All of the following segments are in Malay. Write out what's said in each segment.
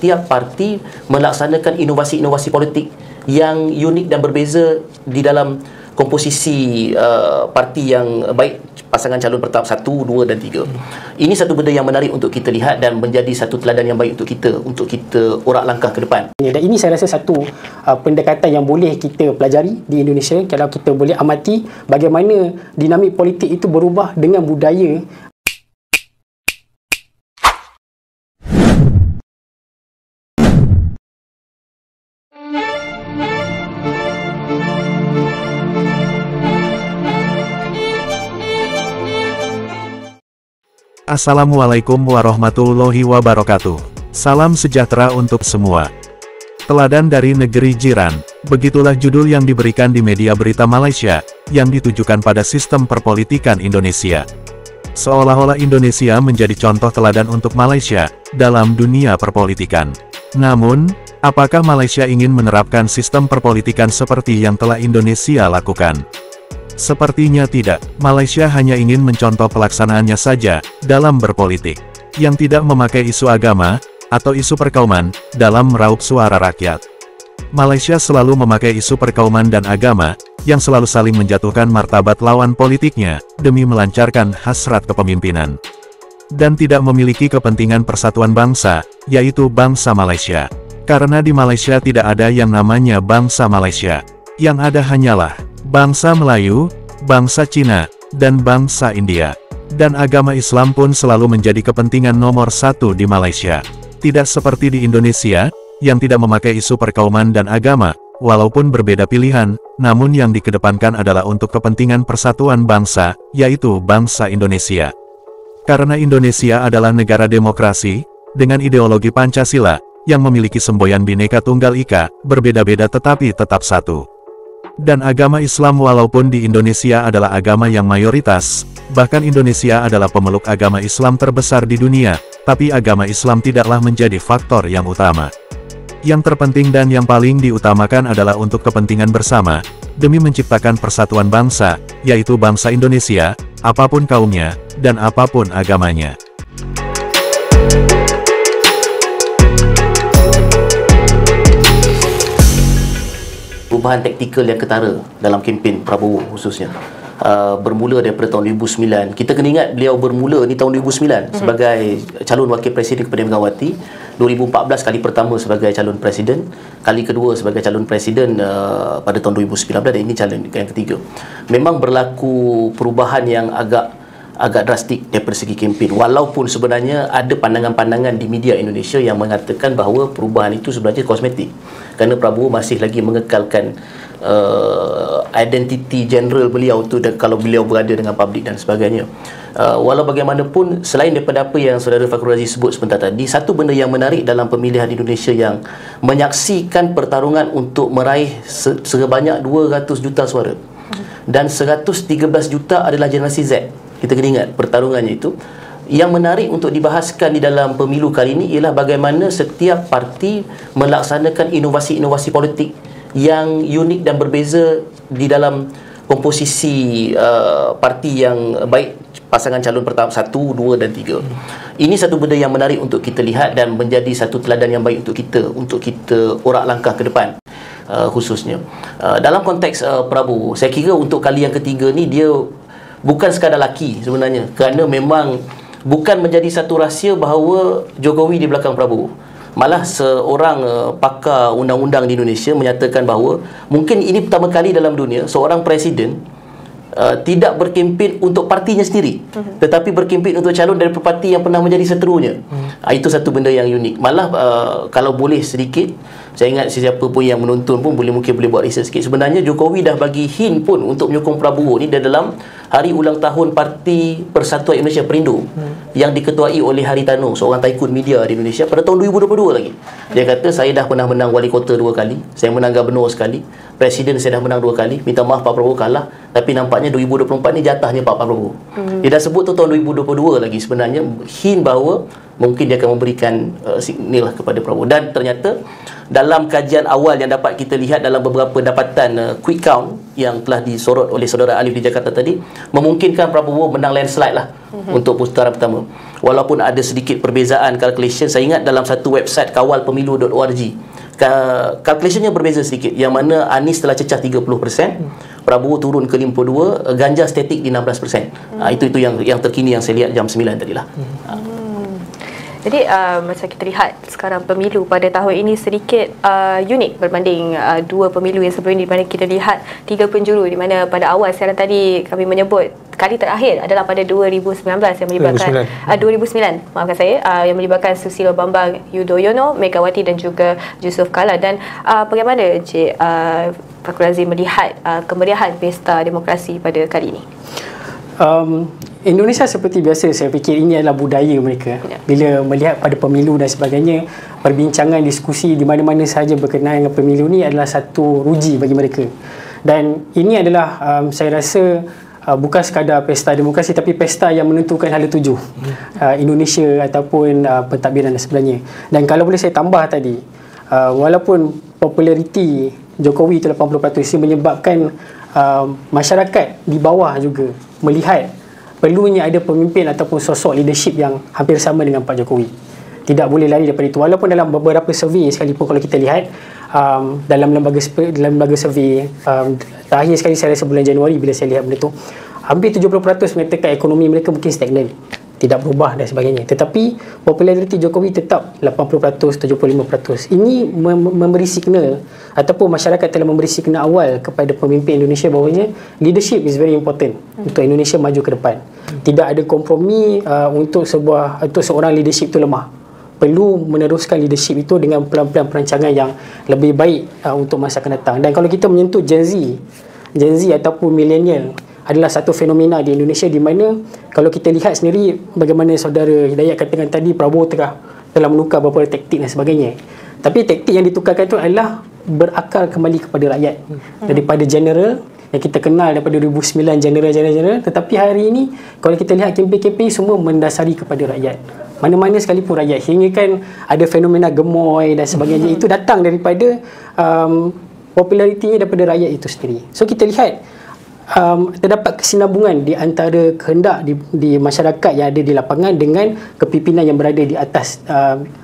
setiap parti melaksanakan inovasi-inovasi politik yang unik dan berbeza di dalam komposisi parti yang baik pasangan calon pertama 1, 2 dan 3. Ini satu benda yang menarik untuk kita lihat dan menjadi satu teladan yang baik untuk kita urak langkah ke depan. Dan ini saya rasa satu pendekatan yang boleh kita pelajari di Indonesia kalau kita boleh amati bagaimana dinamik politik itu berubah dengan budaya. Assalamualaikum warahmatullahi wabarakatuh. Salam sejahtera untuk semua. Teladan dari negeri jiran, begitulah judul yang diberikan di media berita Malaysia, yang ditujukan pada sistem perpolitikan Indonesia. Seolah-olah Indonesia menjadi contoh teladan untuk Malaysia, dalam dunia perpolitikan. Namun, apakah Malaysia ingin menerapkan sistem perpolitikan seperti yang telah Indonesia lakukan? Sepertinya tidak. Malaysia hanya ingin mencontoh pelaksanaannya saja, dalam berpolitik, yang tidak memakai isu agama, atau isu perkauman, dalam meraup suara rakyat. Malaysia selalu memakai isu perkauman dan agama, yang selalu saling menjatuhkan martabat lawan politiknya, demi melancarkan hasrat kepemimpinan. Dan tidak memiliki kepentingan persatuan bangsa, yaitu bangsa Malaysia. Karena di Malaysia tidak ada yang namanya bangsa Malaysia. Yang ada hanyalah bangsa Melayu, bangsa Cina, dan bangsa India. Dan agama Islam pun selalu menjadi kepentingan nomor satu di Malaysia. Tidak seperti di Indonesia, yang tidak memakai isu perkauman dan agama, walaupun berbeda pilihan, namun yang dikedepankan adalah untuk kepentingan persatuan bangsa, yaitu bangsa Indonesia. Karena Indonesia adalah negara demokrasi, dengan ideologi Pancasila, yang memiliki semboyan Bhinneka Tunggal Ika, berbeda-beda tetapi tetap satu. Dan agama Islam walaupun di Indonesia adalah agama yang mayoritas, bahkan Indonesia adalah pemeluk agama Islam terbesar di dunia, tapi agama Islam tidaklah menjadi faktor yang utama. Yang terpenting dan yang paling diutamakan adalah untuk kepentingan bersama, demi menciptakan persatuan bangsa, yaitu bangsa Indonesia, apapun kaumnya, dan apapun agamanya. Perubahan taktikal yang ketara dalam kempen Prabowo khususnya bermula daripada tahun 2009. Kita kena ingat beliau bermula di tahun 2009 sebagai calon wakil presiden kepada Megawati, 2014 kali pertama sebagai calon presiden, kali kedua sebagai calon presiden pada tahun 2019, dan ini calon yang ketiga. Memang berlaku perubahan yang agak drastik daripada segi kempen, walaupun sebenarnya ada pandangan-pandangan di media Indonesia yang mengatakan bahawa perubahan itu sebenarnya kosmetik, kerana Prabowo masih lagi mengekalkan identiti general beliau tu kalau beliau berada dengan publik dan sebagainya. Walau bagaimanapun, selain daripada apa yang saudara Fakhrul Aziz sebut sebentar tadi, satu benda yang menarik dalam pemilihan Indonesia yang menyaksikan pertarungan untuk meraih sebanyak 200 juta suara, dan 113 juta adalah generasi Z. Kita kena ingat pertarungannya itu. Yang menarik untuk dibahaskan di dalam pemilu kali ini ialah bagaimana setiap parti melaksanakan inovasi-inovasi politik yang unik dan berbeza di dalam komposisi parti yang baik pasangan calon pertama 1, 2 dan 3. Ini satu benda yang menarik untuk kita lihat dan menjadi satu teladan yang baik untuk kita urak langkah ke depan. Khususnya dalam konteks Prabowo, saya kira untuk kali yang ketiga ni dia bukan sekadar laki sebenarnya, kerana memang bukan menjadi satu rahsia bahawa Jokowi di belakang Prabowo. Malah seorang pakar undang-undang di Indonesia menyatakan bahawa mungkin ini pertama kali dalam dunia seorang presiden tidak berkempen untuk partinya sendiri, tetapi berkempen untuk calon dari parti yang pernah menjadi seterunya. Itu satu benda yang unik. Malah kalau boleh sedikit, saya ingat sesiapa pun yang menonton pun mungkin boleh buat research sikit. Sebenarnya Jokowi dah bagi hint pun untuk menyokong Prabowo ni dalam hari ulang tahun Parti Persatuan Indonesia Perindo, yang diketuai oleh Haritano, seorang tycoon media di Indonesia, pada tahun 2022 lagi. Dia kata, saya dah pernah menang wali kota 2 kali, saya menang gubernur sekali, presiden saya dah menang 2 kali, minta maaf Pak Prabowo kalah, tapi nampaknya 2024 ni jatahnya Pak Prabowo. Dia dah sebut tu tahun 2022 lagi. Sebenarnya hint bahawa mungkin dia akan memberikan signal kepada Prabowo. Dan ternyata dalam kajian awal yang dapat kita lihat dalam beberapa dapatan quick count yang telah disorot oleh saudara Alif di Jakarta tadi, memungkinkan Prabowo menang landslide lah untuk putaran pertama. Walaupun ada sedikit perbezaan calculation, saya ingat dalam satu website kawalpemilu.org, calculationnya berbeza sedikit, yang mana Anies telah cecah 30%, Prabowo turun ke 52%, Ganjar statik di 16%. Itu yang terkini yang saya lihat jam 9 tadilah. Jadi macam kita lihat sekarang pemilu pada tahun ini sedikit unik berbanding dua pemilu yang sebelum ini, di mana kita lihat tiga penjuru, di mana pada awal siaran tadi kami menyebut kali terakhir adalah pada 2019 yang melibatkan 2009 maafkan saya, yang melibatkan Susilo Bambang Yudhoyono, Megawati dan juga Yusuf Kala. Dan bagaimana Encik Fakrul Razi melihat kemeriahan pesta demokrasi pada kali ini? Indonesia seperti biasa, saya fikir ini adalah budaya mereka. Bila melihat pada pemilu dan sebagainya, perbincangan, diskusi di mana-mana sahaja berkenaan dengan pemilu ni adalah satu ruji bagi mereka. Dan ini adalah saya rasa bukan sekadar pesta demokrasi, tapi pesta yang menentukan hala tuju Indonesia ataupun pentadbiran dan sebagainya. Dan kalau boleh saya tambah tadi, walaupun populariti Jokowi itu 80%, ia menyebabkan masyarakat di bawah juga melihat perlunya ada pemimpin ataupun sosok leadership yang hampir sama dengan Pak Jokowi. Tidak boleh lari daripada itu. Walaupun dalam beberapa survey sekalipun, kalau kita lihat dalam lembaga survey terakhir sekali saya rasa bulan Januari, bila saya lihat benda tu, hampir 70% mengatakan ekonomi mereka mungkin stagnan, tidak berubah dan sebagainya. Tetapi populariti Jokowi tetap 80%, 75%. Ini memberi signal ataupun masyarakat telah memberi signal awal kepada pemimpin Indonesia bahawanya leadership is very important untuk Indonesia maju ke depan. Tidak ada kompromi untuk seorang leadership itu lemah. Perlu meneruskan leadership itu dengan pelan-pelan perancangan yang lebih baik untuk masa akan datang. Dan kalau kita menyentuh Gen Z ataupun millennial, adalah satu fenomena di Indonesia di mana kalau kita lihat sendiri bagaimana saudara Hidayat katakan tadi, Prabowo telah menukar beberapa taktik dan sebagainya. Tapi taktik yang ditukarkan itu adalah berakal kembali kepada rakyat. Daripada general yang kita kenal daripada 2009, general, tetapi hari ini kalau kita lihat kempen-kempen semua mendasari kepada rakyat. Mana-mana sekalipun rakyat, hingga kan ada fenomena gemoy dan sebagainya, itu datang daripada popularitinya daripada rakyat itu sendiri. So kita lihat terdapat kesinambungan di antara kehendak di masyarakat yang ada di lapangan dengan kepimpinan yang berada di atas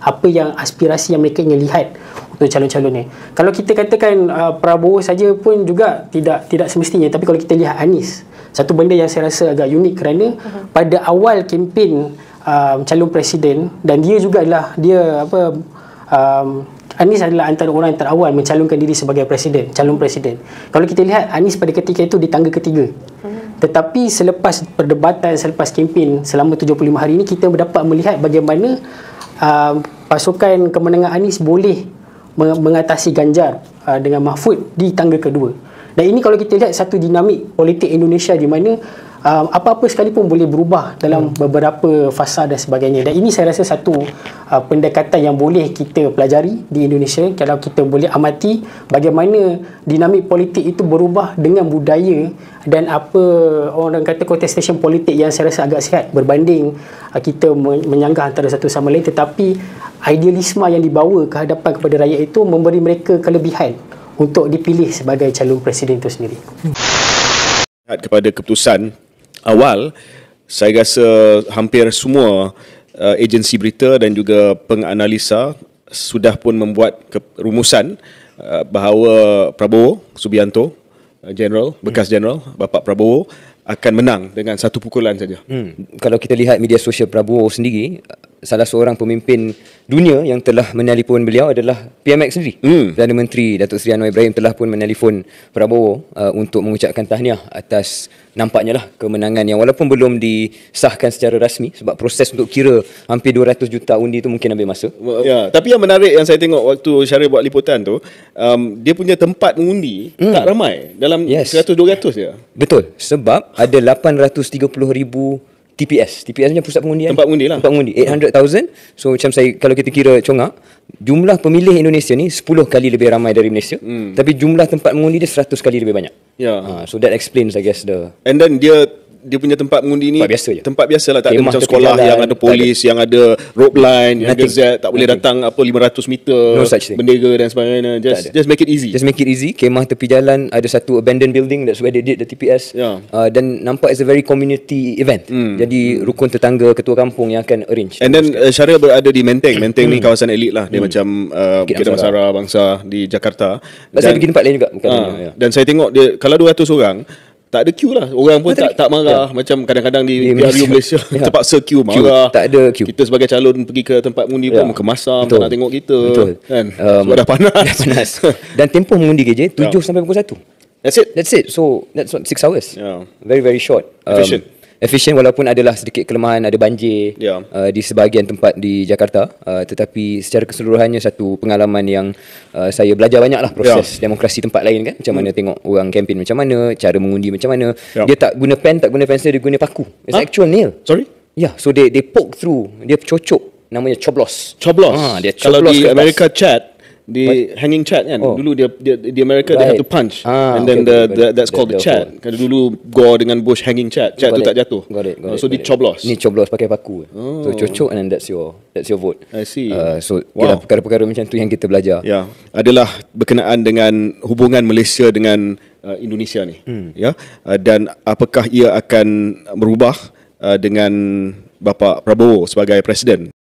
apa yang aspirasi yang mereka ingin lihat untuk calon-calon ni. Kalau kita katakan Prabowo saja pun juga tidak semestinya, tapi kalau kita lihat Anies, satu benda yang saya rasa agak unik kerana pada awal kempen calon presiden, dan dia juga adalah Anies adalah antara orang yang terawal mencalonkan diri sebagai calon presiden. Kalau kita lihat Anies pada ketika itu di tangga ketiga. Tetapi selepas perdebatan, selepas kempen selama 75 hari ini, kita dapat melihat bagaimana pasukan kemenangan Anies boleh mengatasi Ganjar dengan Mahfud di tangga kedua. Dan ini kalau kita lihat satu dinamik politik Indonesia di mana apa-apa sekalipun boleh berubah dalam beberapa fasa dan sebagainya. Dan ini saya rasa satu pendekatan yang boleh kita pelajari di Indonesia, kalau kita boleh amati bagaimana dinamik politik itu berubah dengan budaya dan apa orang kata contestation politik yang saya rasa agak sihat berbanding kita menyanggah antara satu sama lain, tetapi idealisme yang dibawa ke hadapan kepada rakyat itu memberi mereka kelebihan untuk dipilih sebagai calon presiden itu sendiri. Kepada keputusan awal, saya rasa hampir semua agensi berita dan juga penganalisa sudah pun membuat rumusan bahawa Prabowo Subianto, bekas General, Bapak Prabowo akan menang dengan satu pukulan saja. Kalau kita lihat media sosial Prabowo sendiri, salah seorang pemimpin dunia yang telah menelpon beliau adalah PMX sendiri. Perdana Menteri Datuk Seri Anwar Ibrahim telah pun menelpon Prabowo untuk mengucapkan tahniah atas nampaknya lah kemenangan yang walaupun belum disahkan secara rasmi, sebab proses untuk kira hampir 200 juta undi itu mungkin ambil masa. Ya, tapi yang menarik yang saya tengok waktu Syarif buat liputan tu, dia punya tempat mengundi tak ramai, dalam 100-200 je. Betul, sebab ada 830,000 TPS punya pusat pengundian. Tempat mengundi lah. Tempat mengundi 800,000. So macam kalau kita kira congak, jumlah pemilih Indonesia ni 10 kali lebih ramai dari Malaysia. Tapi jumlah tempat mengundi dia 100 kali lebih banyak. So that explains I guess And then dia dia punya tempat mengundi ni Tempat biasa je. tempat biasa lah, tak ada Kemah macam tepi sekolah jalan, yang ada tak polis, yang ada rope line, yang Nothing. gazette, tak boleh datang 500 meter, No such thing. bendera dan sebagainya. Just make it easy. Just make it easy. Kemah tepi jalan, ada satu abandoned building, that's where they did the TPS. Yeah. Dan nampak it's a very community event. Jadi rukun tetangga, ketua kampung yang akan arrange. And then Syariah berada di Menteng. Menteng ni kawasan elit lah. Dia macam Bukit Damansara Bangsa di Jakarta. Saya pergi tempat lain juga, bukan ya. Dan saya tengok dia, kalau 200 orang, tak ada queue lah. Orang pun tak marah. Macam kadang-kadang di Malaysia terpaksa queue, marah. Tak ada queue. Kita sebagai calon pergi ke tempat mengundi pun muka masam, tak nak tengok kita. Betul. Kan? Sebab dah panas. Dah panas. Dan tempoh mengundi KJ 7 sampai pukul 1. That's it. So that's what 6 hours. Yeah. Very very short. Efficient walaupun adalah sedikit kelemahan, ada banjir di sebahagian tempat di Jakarta, tetapi secara keseluruhannya satu pengalaman yang saya belajar banyak lah proses demokrasi tempat lain kan, macam mana tengok orang kempen macam mana, cara mengundi macam mana. Dia tak guna pen, tak guna pensel, dia guna paku. It's actual nail. Sorry? Yeah, so they poke through, dia cocok, namanya coblos. Dia Dia kalau coblos di kertas. America chat, di hanging chat kan, dulu dia di Amerika they have to punch, and then that's called the chat. Kalau dulu Gore dengan Bush hanging chat tu tak jatuh. Got it. So di coblos. Ni coblos pakai paku. So cocok, and then that's your vote. I see. So perkara-perkara macam tu yang kita belajar. Ya, adalah berkenaan dengan hubungan Malaysia dengan Indonesia ni. Ya, dan apakah ia akan berubah dengan Bapa Prabowo sebagai presiden.